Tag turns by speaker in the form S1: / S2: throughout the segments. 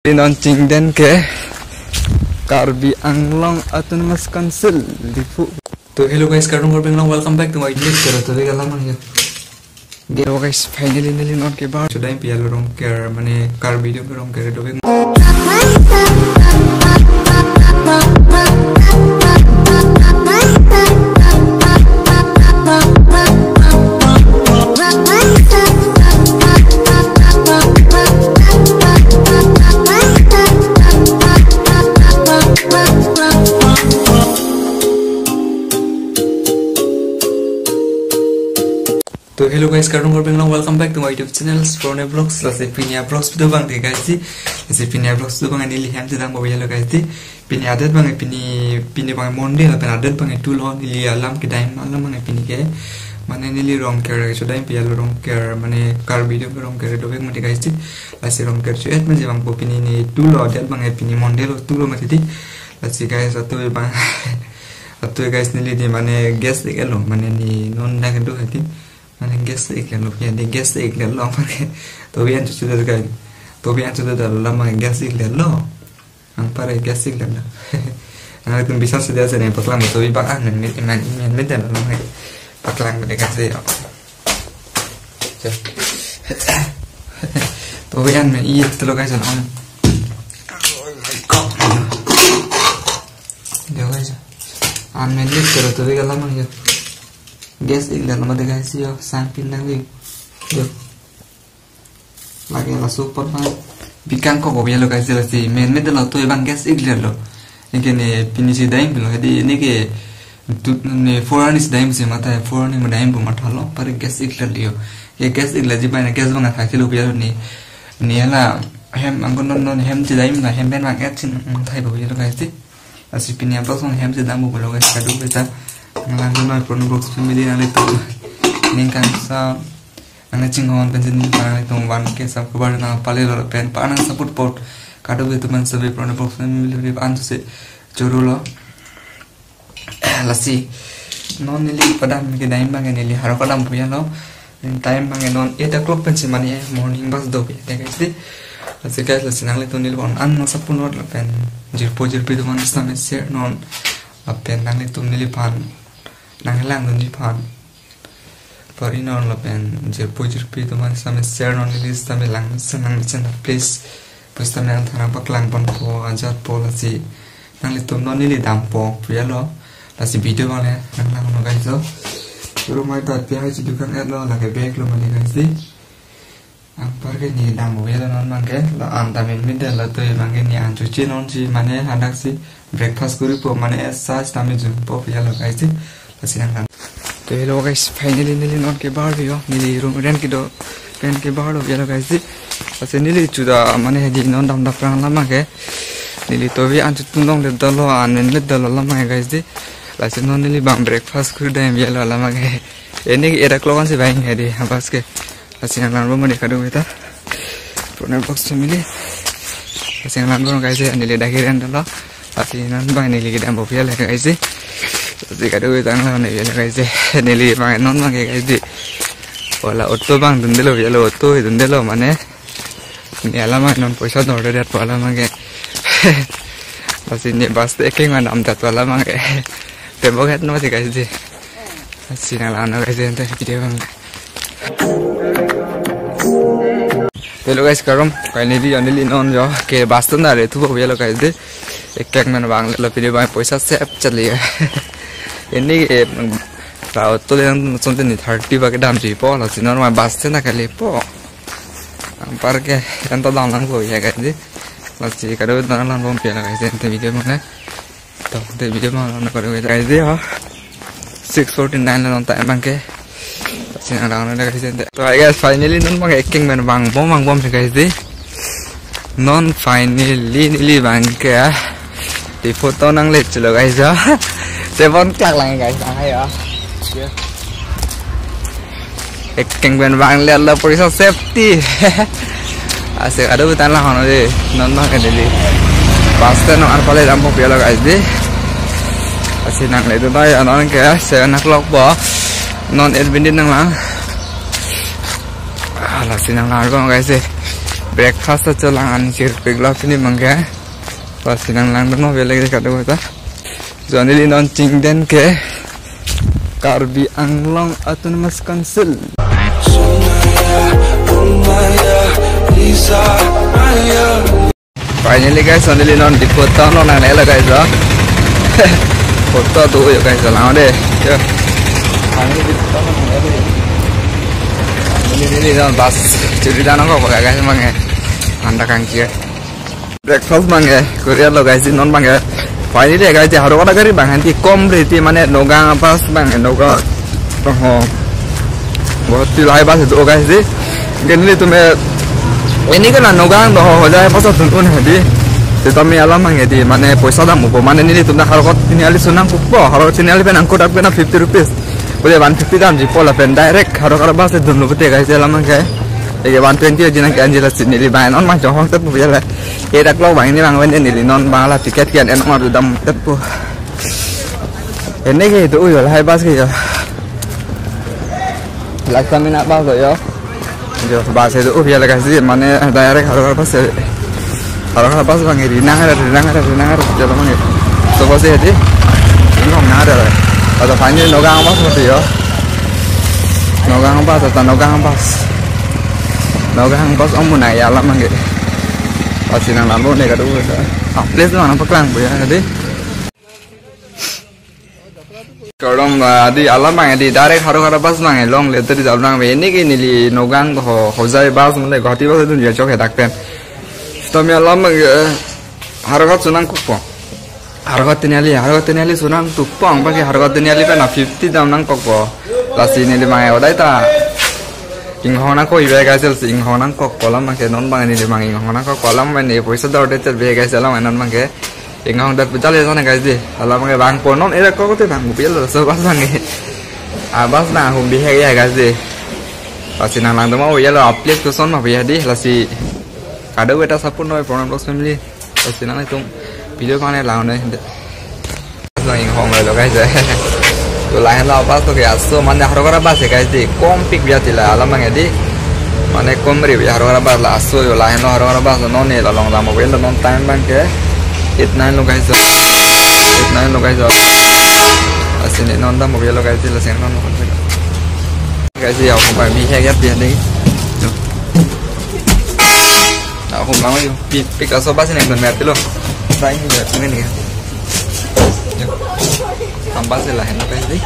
S1: Launching dan ke Karbi Anglong Autonomous Council Lipu. तो hello guys, karung korpeng long, welcome back to my video. Chalo to bega lamang ya. Hello guys, finally on ke bar. Sudah impian lorong care mane Karbi do lorong care do bega. तो hello guys, karung korpeng long, welcome back to my YouTube channel Sporne Vlogs. Lase pinia vlogs video bang de guys di. Lase pinia vlogs video bang ini lihat sedang mau hello guys di. Pini adat bang pini bang monde la pen adat bang itu lo ini alam kedai malam bang pini ke. Mana ini rong care sudah impian rong care mana car video rong care do bang mati guys di. Lase rong care cuet mana bang po pini ini tu lo adat bang pini monde lo tu lo mati di. Lase guys atau guys ini di mana gas de lo mana ni non dah kedua hati. Mana gas iklan lo ya, di gas iklan lo pakai. Tapi yang sudah terkait, tapi yang sudah lama gas iklan lo, angpara gas iklan lo. Anak itu bisa sudah sedang paklang, tapi pakang ini beda lo pakai paklang mereka sih. Tapi yang ini terlalu guys on. Oh my god. Dia guys, aneh ni terlalu tapi kalau lama ya. Gas iklan nama guys yo samping lagi yo lagi la super banget bikin kok ya lo guys sih main lo tuh bang gas iklan lo ini pini si daim lo jadi ini ke ne foreign is daim sih mata foreign में daim mata lo पर gas iklan लियो ये gas iklan जी पाने gas बंगा था कि लो बिया ni lah hem angko non hem si daim lah hem ben bang action thai bo ya lo guys sih asih pini apa song hem si daim bo lo guys kadu kita Ngelanggul my Sporne Vlogs family nang itu ningkan sa nang cingon pensin nang itu wan ke sab kabar nang pale lo pen pa nang support port kado itu man sabe Sporne Vlogs family le an se jorulo lasi non nili padam ke daim bang nili haro kadam puya lo time bang non 8 o'clock pensin mani morning bus do ya guys di lasi guys lasi nang itu nili on an support not lo pen jirpo itu man stame share non pen nang itu nili pan nang lang dun pan pari non lo pen jirpo itu man sama share non ini sama lang senang channel please pues sama yang thana paklang pon ko ajat po lasi nang li tum non ini dampo puya lo lasi video bang nang no guys so suruh mai ta pia chi dukan lo lagi back lo mani guys di par ke ni dampo ya non mang ke lo am ta min mid la to mang ke ni an chu chi non chi mane hanak si breakfast kuri po mane sa tami jum po pia lo guys di Silang तो hello guys, finally on के बाहर भी हो नीली room rent के बाहर हो गया guys जी ऐसे नीली चुदा माने है जी नॉन दम दफरांग लम्हा के नीली तो भी आंचु तुंदों ले दलो आने ले दलो लम्हा है guys जी ऐसे नॉन नीली बांग ब्रेकफास्ट कर दे ये लो लम्हा के ये नहीं एरा क्लोगन से बाइंग है दी बस के ऐसे नॉन रूम में देखा दो बेटा Sporne Vlogs family ऐसे नॉन रूम guys जी नीली डाके रेंट दलो ऐसे नॉन बांग नीली के डैम बोपिया ले guys जी jika dulu tang lah nih ya guys nili bang non bang guys di wala auto bang dendelo ya lo auto dendelo mana ini alamat non poisa non ada wala mang pasti ini pasti eking mana am dat wala mang tembok het no sih guys di sini lah no guys ente video bang hello guys karom kali ini non jo ke bastun ada itu boleh lo guys di ekek mana bang lo video bang poisa save cari ini tahu tuh yang contoh nih 30 pakai dam sih po, lalu normal basnya nak kali po, ampar ke kan tuh dalam po ya guys sih, lalu kalau dalam po piala guys ini video mana, tuh video mana nak kalau guys sih ya, 649 lah nonton emang ke, lalu orang guys ini, tuh guys finally non pakai king mana bang bom sih guys sih, non finally ini bang ke ya, di foto nang lihat lo guys ya. Sebon klak lang guys, ayo. Ekeng ben bang lihat lah polisi safety. Asik ada bukan lah hono deh, non mah kan deh. Pasti non an pale dampo piala guys deh. Asik nang itu tuh ya non kayak saya nak lock bo, non erbindin nang lah. Alah sinang lah guys deh. breakfast aja langan sir pegla sini mangga pas sinang lang dong beli kado kita jadi li non cingden ke Karbi Anglong Autonomous Council finally guys only non di kota non nang nela guys ya kota tuh ya guys lang deh ya finally di kota non nela ini non bas cerita nang kok guys mangga anda kan kia breakfast mangga Korea lo guys non mangga finally guys haru kada kari bang nanti kom reti mane nogang pas bang noga oh बहुत लाइव बात है तो guys जी गनली तुम्हें ini kan nogang doh hoja pas tuntun hadi tetapi alam mangedi mane poisa dam upo mane nili tumna harokot ini ali sunang kupo harokot ini ali pen angkot ak pena 50 rupees boleh 150 dam jipola pen direct harokot bas dun lubete guys alam mangke ege 120 jina ke anjila sini li bain on ma johong tet bu yala e dak lo bang ini bang wen ini non bangla tiket kian en ngor dam tet bu ini ke itu yo hai bas ke yo laksamina bas yo जो बात है तो उपिया लगा सी माने डायरेक्ट हर पास मांगे रिनांग चलो मांगे तो बस है दी इन हम ना दे तो फाइनली नोगांग पास मत यो नोगांग पास अमुना याला मांगे असिनां लांबो ने कदु प्लेस माना पकलांग बुया दे Kalau di alam mang di direct haru bas mang long letter di jalan ini gini li nogang hojai bas mulai gati bas itu dia cok hedak pen. Tapi alam mang haru sunang kupong. Haru tinali sunang tupong pakai haru tinali pen 50 dam nang kokpo. Lasi ini mang odai ta. Inghona ko ibe gaisel inghona ko kolam mang non mang ini mang inghona ko kolam mang ini poisa da odai ter be gaisel mang non mang ke. Ingang dat berjalan sana guys deh. Kalau pakai bang ponon, kok tuh bang mobil lo sebas bang abas nah hum bihe ya guys deh. Pasti nang lang tuh mau ya lo upload tuh son mah bihe deh. Lasi kada beta sapun noy program box family. Pasti nang itu video mana lawan deh. Pas ingang lo guys deh. Tuh lain lo pas tuh kayak so mana harga bas ya guys deh. Kompik biar tidak alam bang deh. Mana komri biar harga bas lah so yo lain lo harga bas non nih lo long mobil lo non time bang ke. Itna lo guys asini nonda mobil lo guys lasen non guys ya aku mau bihe ya bihe deh aku mau yo pik aso bas ini dan merti lo saya ini ya ini nih tambah sih lah enak guys deh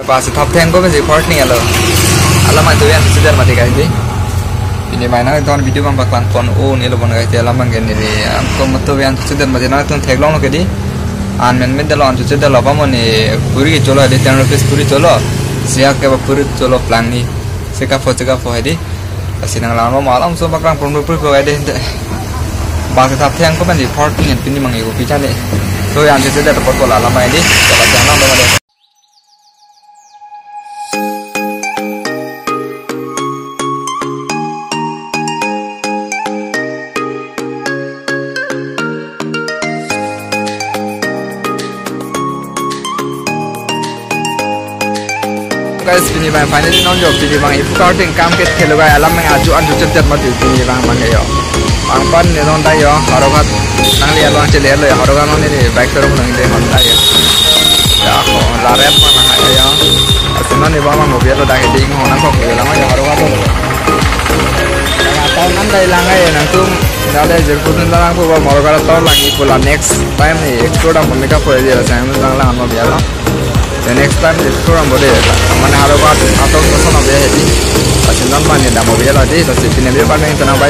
S1: pas top 10 ko masih part nih lo alamat tuh yang sudah mati guys deh ini mana itu video bang baklan kon ni lo bang guys alam bang ini amko matu yang sudah mati na itu teglong lo kedi anmen medalon sudah lo pamoni puri cholo ada 10 rupees puri cholo siak ke puri cholo plan ni seka fo hedi asinang lawan malam so baklan purun puri ko ada bang tap yang ko mandi part ni pini mangi ko pichane so yang sudah dapat ko alam ini coba jangan lo guys ini bang finally non job ini bang ibu kau tingkam ke telugai alam mengaju anu cepat mati ini bang yo bang pan ni non dah yo harokat nang lihat bang cile lo ya harokat non ini baik terus nang ini non dah ya aku laret mana yo asalnya ni bang mobil lo dah ini nang kok yo lama ya harokat lo tahun nan dah hilang ya nang tu dah ada jerputun dah aku bawa harokat tahun lagi pula next time ni extra dah mereka boleh dia saya nang lang mobil lo the next time explore ambode mana harokat atau person of the head asin non man ya mobil lo di so sipine be ban na bai